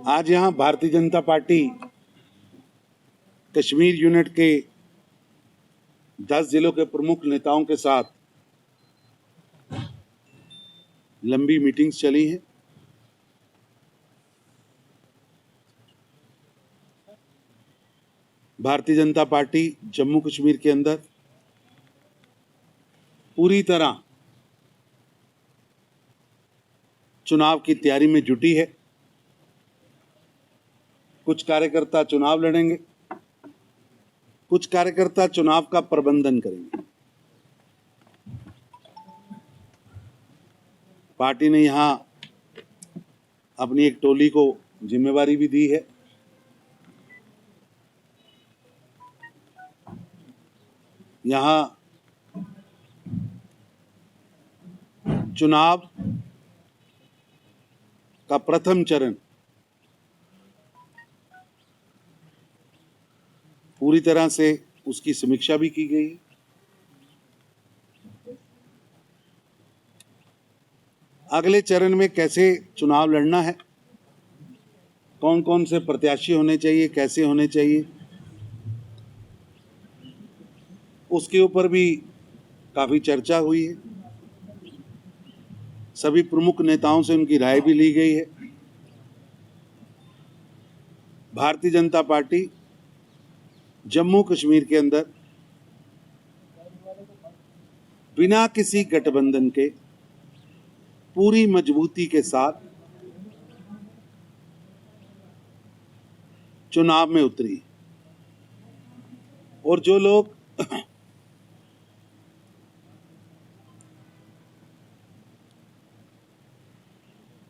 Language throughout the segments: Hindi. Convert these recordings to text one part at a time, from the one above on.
आज यहां भारतीय जनता पार्टी कश्मीर यूनिट के 10 जिलों के प्रमुख नेताओं के साथ लंबी मीटिंग्स चली हैं। भारतीय जनता पार्टी जम्मू कश्मीर के अंदर पूरी तरह चुनाव की तैयारी में जुटी है। कुछ कार्यकर्ता चुनाव लड़ेंगे, कुछ कार्यकर्ता चुनाव का प्रबंधन करेंगे। पार्टी ने यहां अपनी एक टोली को जिम्मेवारी भी दी है। यहां चुनाव का प्रथम चरण पूरी तरह से उसकी समीक्षा भी की गई है। अगले चरण में कैसे चुनाव लड़ना है, कौन कौन से प्रत्याशी होने चाहिए, कैसे होने चाहिए, उसके ऊपर भी काफी चर्चा हुई है। सभी प्रमुख नेताओं से उनकी राय भी ली गई है। भारतीय जनता पार्टी जम्मू कश्मीर के अंदर बिना किसी गठबंधन के पूरी मजबूती के साथ चुनाव में उतरी। और जो लोग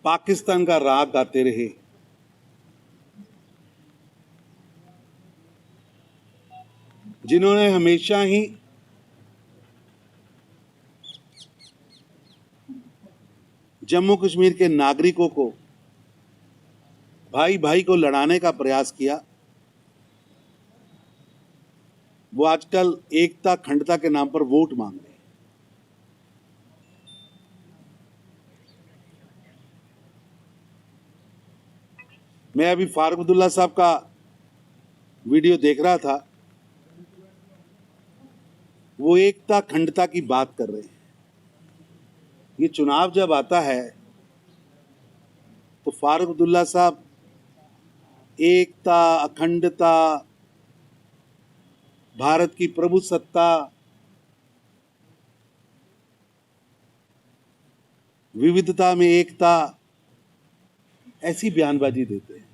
पाकिस्तान का राग गाते रहे, जिन्होंने हमेशा ही जम्मू कश्मीर के नागरिकों को भाई भाई को लड़ाने का प्रयास किया, वो आजकल एकता अखंडता के नाम पर वोट मांग रहे हैं। मैं अभी फारूक अब्दुल्ला साहब का वीडियो देख रहा था, वो एकता अखंडता की बात कर रहे हैं। ये चुनाव जब आता है तो फारूक अब्दुल्ला साहब एकता, अखंडता, भारत की प्रभुसत्ता, विविधता में एकता, ऐसी बयानबाजी देते हैं।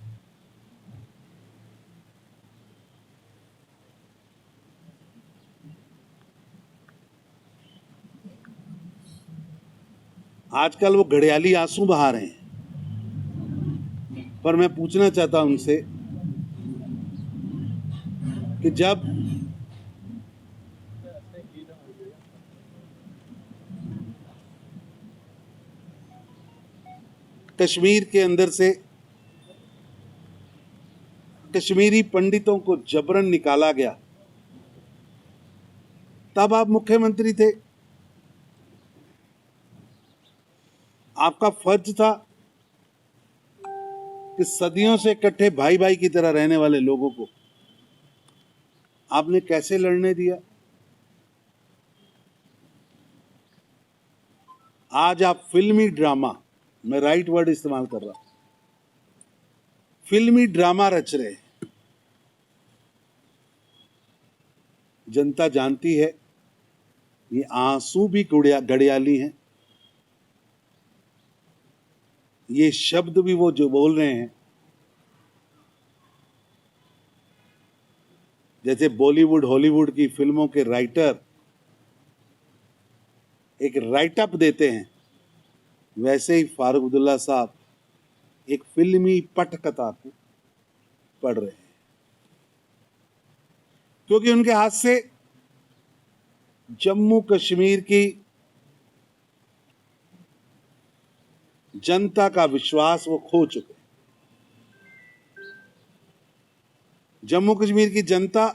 आजकल वो घड़ियाली आंसू बहा रहे हैं। पर मैं पूछना चाहता हूं उनसे कि जब कश्मीर के अंदर से कश्मीरी पंडितों को जबरन निकाला गया, तब आप मुख्यमंत्री थे। आपका फर्ज था कि सदियों से इकट्ठे भाई भाई की तरह रहने वाले लोगों को आपने कैसे लड़ने दिया। आज आप फिल्मी ड्रामा, मैं राइट वर्ड इस्तेमाल कर रहा हूं, फिल्मी ड्रामा रच रहे हैं। जनता जानती है ये आंसू भी घड़ियाली हैं, ये शब्द भी वो जो बोल रहे हैं, जैसे बॉलीवुड हॉलीवुड की फिल्मों के राइटर एक राइटअप देते हैं, वैसे ही फारूक अब्दुल्ला साहब एक फिल्मी पटकथा को पढ़ रहे हैं। क्योंकि उनके हाथ से जम्मू कश्मीर की जनता का विश्वास वो खो चुके हैं। जम्मू कश्मीर की जनता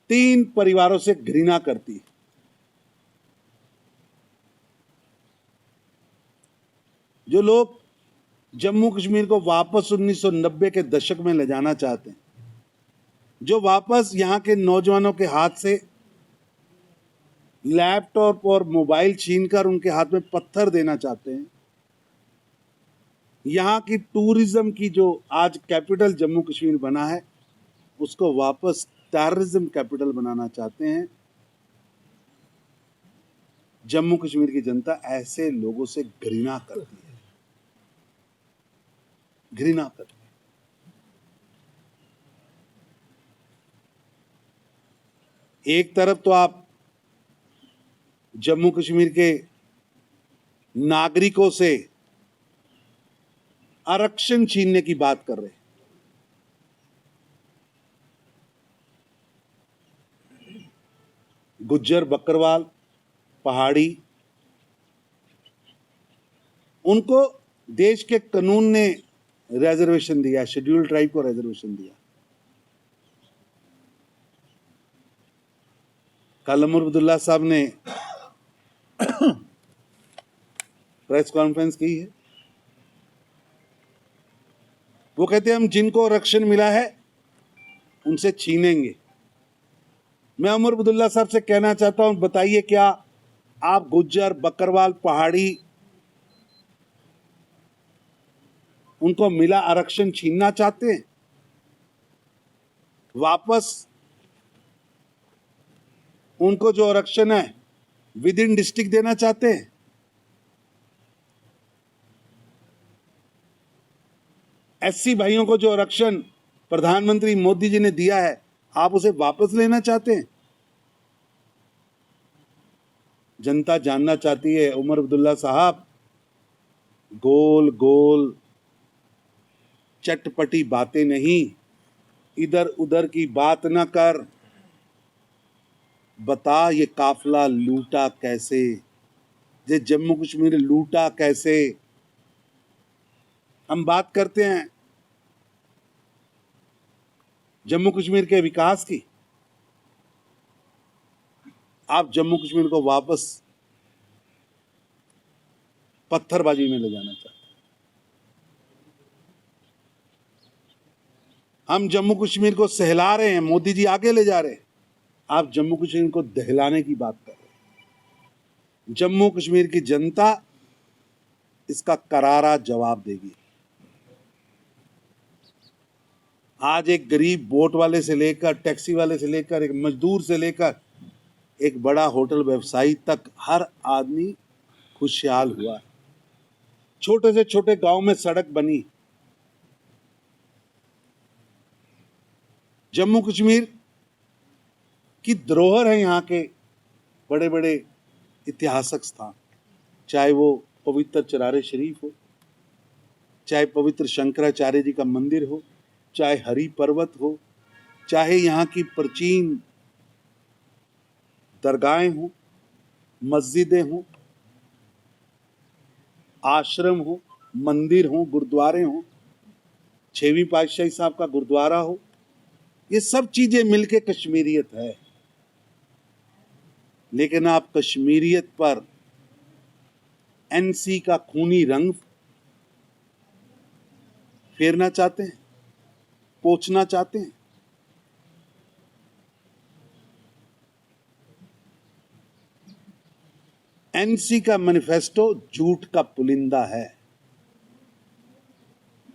3 परिवारों से घृणा करती है। जो लोग जम्मू कश्मीर को वापस 1990 के दशक में ले जाना चाहते हैं, जो वापस यहाँ के नौजवानों के हाथ से लैपटॉप और मोबाइल छीनकर उनके हाथ में पत्थर देना चाहते हैं, यहाँ की टूरिज्म की जो आज कैपिटल जम्मू कश्मीर बना है उसको वापस टेररिज्म कैपिटल बनाना चाहते हैं, जम्मू कश्मीर की जनता ऐसे लोगों से घृणा करती है, घृणा करती है। एक तरफ तो आप जम्मू कश्मीर के नागरिकों से आरक्षण छीनने की बात कर रहे हैं, गुज्जर बकरवाल पहाड़ी, उनको देश के कानून ने रिजर्वेशन दिया, शेड्यूल्ड ट्राइब को रिजर्वेशन दिया। कल उमर अब्दुल्ला साहब ने प्रेस कॉन्फ्रेंस की है, वो कहते हैं हम जिनको आरक्षण मिला है उनसे छीनेंगे। मैं उमर अब्दुल्ला साहब से कहना चाहता हूं, बताइए क्या आप गुज्जर बकरवाल पहाड़ी उनको मिला आरक्षण छीनना चाहते हैं? वापस उनको जो आरक्षण है विद इन डिस्ट्रिक्ट देना चाहते हैं? एससी भाइयों को जो आरक्षण प्रधानमंत्री मोदी जी ने दिया है आप उसे वापस लेना चाहते हैं? जनता जानना चाहती है उमर अब्दुल्ला साहब, गोल गोल चटपटी बातें नहीं, इधर उधर की बात ना कर, बता ये काफिला लूटा कैसे, ये जम्मू कश्मीर लूटा कैसे। हम बात करते हैं जम्मू कश्मीर के विकास की, आप जम्मू कश्मीर को वापस पत्थरबाजी में ले जाना चाहते हैं। हम जम्मू कश्मीर को सहला रहे हैं, मोदी जी आगे ले जा रहे हैं, आप जम्मू कश्मीर को दहलाने की बात कर रहे हैं। जम्मू कश्मीर की जनता इसका करारा जवाब देगी। आज एक गरीब बोट वाले से लेकर, टैक्सी वाले से लेकर, एक मजदूर से लेकर एक बड़ा होटल व्यवसायी तक हर आदमी खुशहाल हुआ। छोटे से छोटे गांव में सड़क बनी। जम्मू कश्मीर की धरोहर है यहाँ के बड़े बड़े ऐतिहासिक स्थान, चाहे वो पवित्र चरारे शरीफ हो, चाहे पवित्र शंकराचार्य जी का मंदिर हो, चाहे हरि पर्वत हो, चाहे यहाँ की प्राचीन दरगाहें हो, मस्जिदें हो, आश्रम हो, मंदिर हो, गुरुद्वारे हो, 6वीं पातशाही साहब का गुरुद्वारा हो, ये सब चीजें मिलके कश्मीरियत है। लेकिन आप कश्मीरियत पर एनसी का खूनी रंग फेरना चाहते हैं, पोंछना चाहते हैं। एनसी का मैनिफेस्टो झूठ का पुलिंदा है।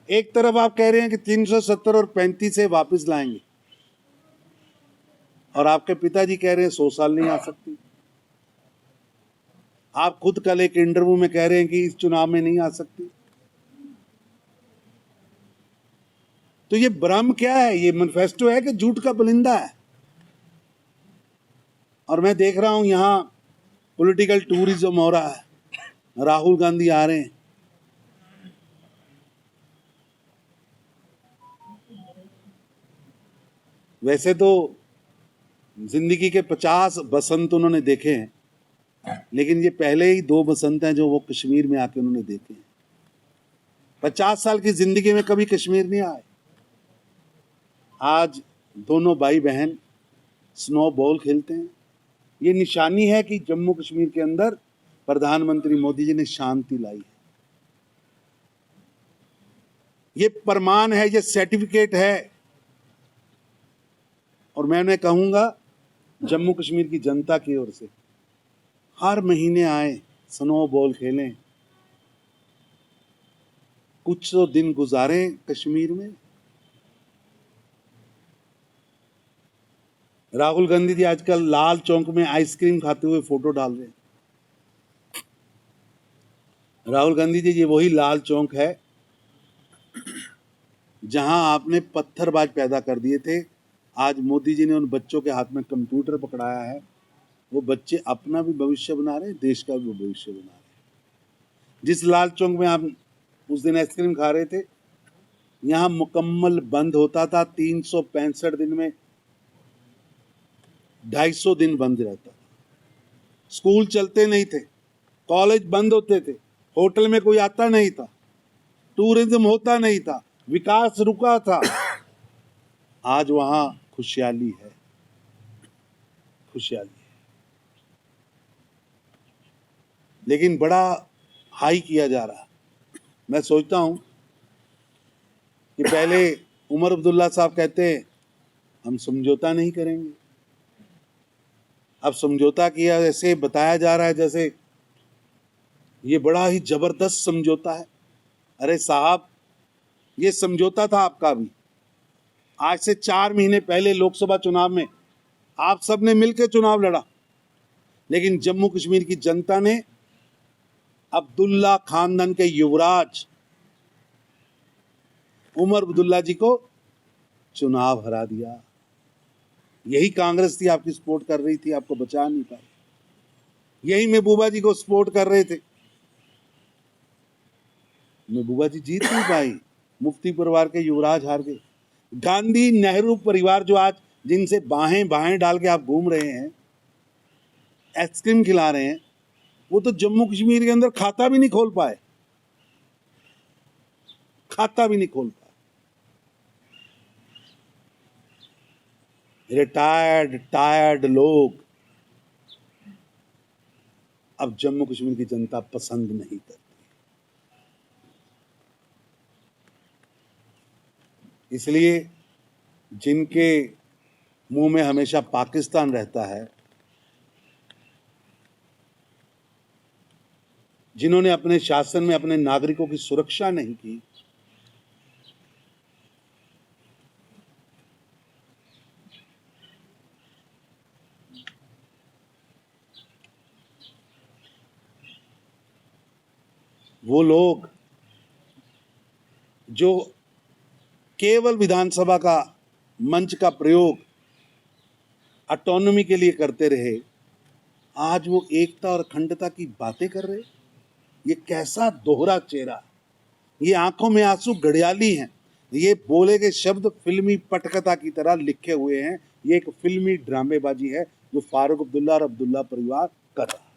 एक तरफ आप कह रहे हैं कि 370 और 35 से वापस लाएंगे, और आपके पिताजी कह रहे हैं 100 साल नहीं आ सकती। आप खुद कल एक इंटरव्यू में कह रहे हैं कि इस चुनाव में नहीं आ सकती। तो ये भ्रम क्या है? ये मैनिफेस्टो है कि झूठ का पुलिंदा है? और मैं देख रहा हूं यहां पॉलिटिकल टूरिज्म हो रहा है, राहुल गांधी आ रहे हैं। वैसे तो जिंदगी के 50 बसंत उन्होंने देखे हैं, लेकिन ये पहले ही 2 बसंत हैं जो वो कश्मीर में आके उन्होंने देखे हैं। 50 साल की जिंदगी में कभी कश्मीर नहीं आए। आज दोनों भाई बहन स्नो बॉल खेलते हैं। ये निशानी है कि जम्मू कश्मीर के अंदर प्रधानमंत्री मोदी जी ने शांति लाई है। ये प्रमाण है, ये सर्टिफिकेट है। और मैं उन्हें कहूंगा जम्मू कश्मीर की जनता की ओर से, हर महीने आए, स्नो बॉल खेलें, कुछ तो दिन गुजारें कश्मीर में। राहुल गांधी जी आजकल लाल चौक में आइसक्रीम खाते हुए फोटो डाल रहे हैं। राहुल गांधी जी, ये वही लाल चौक है जहां आपने पत्थरबाज पैदा कर दिए थे। आज मोदी जी ने उन बच्चों के हाथ में कंप्यूटर पकड़ाया है। वो बच्चे अपना भी भविष्य बना रहे हैं, देश का भी भविष्य बना रहे हैं। जिस लाल चौक में आप उस दिन आइसक्रीम खा रहे थे, यहाँ मुकम्मल बंद होता था। 365 दिन में 250 दिन बंद रहता था। स्कूल चलते नहीं थे, कॉलेज बंद होते थे, होटल में कोई आता नहीं था, टूरिज्म होता नहीं था, विकास रुका था। आज वहां खुशहाली है, खुशहाली है। लेकिन बड़ा हाई किया जा रहा है। मैं सोचता हूं कि पहले उमर अब्दुल्ला साहब कहते हैं हम समझौता नहीं करेंगे, अब समझौता किया, ऐसे बताया जा रहा है जैसे ये बड़ा ही जबरदस्त समझौता है। अरे साहब, ये समझौता था आपका भी। आज से 4 महीने पहले लोकसभा चुनाव में आप सब ने मिलकर चुनाव लड़ा, लेकिन जम्मू कश्मीर की जनता ने अब्दुल्ला खानदान के युवराज उमर अब्दुल्ला जी को चुनाव हरा दिया। यही कांग्रेस थी, आपकी सपोर्ट कर रही थी, आपको बचा नहीं पाई। यही महबूबा जी को सपोर्ट कर रहे थे, महबूबा जी जीत नहीं पाई। मुफ्ती परिवार के युवराज हार गए। गांधी नेहरू परिवार जो आज जिनसे बाहें बाहें डाल के आप घूम रहे हैं, आइसक्रीम खिला रहे हैं, वो तो जम्मू कश्मीर के अंदर खाता भी नहीं खोल पाए, खाता भी नहीं खोल पाए। टायर्ड लोग अब जम्मू कश्मीर की जनता पसंद नहीं करती। इसलिए जिनके मुंह में हमेशा पाकिस्तान रहता है, जिन्होंने अपने शासन में अपने नागरिकों की सुरक्षा नहीं की, वो लोग जो केवल विधानसभा का मंच का प्रयोग ऑटोनॉमी के लिए करते रहे, आज वो एकता और अखंडता की बातें कर रहे। ये कैसा दोहरा चेहरा, ये आंखों में आंसू घड़ियाली हैं। ये बोले के शब्द फिल्मी पटकथा की तरह लिखे हुए हैं। ये एक फिल्मी ड्रामेबाजी है जो फारूक अब्दुल्ला और अब्दुल्ला परिवार कर रहा है।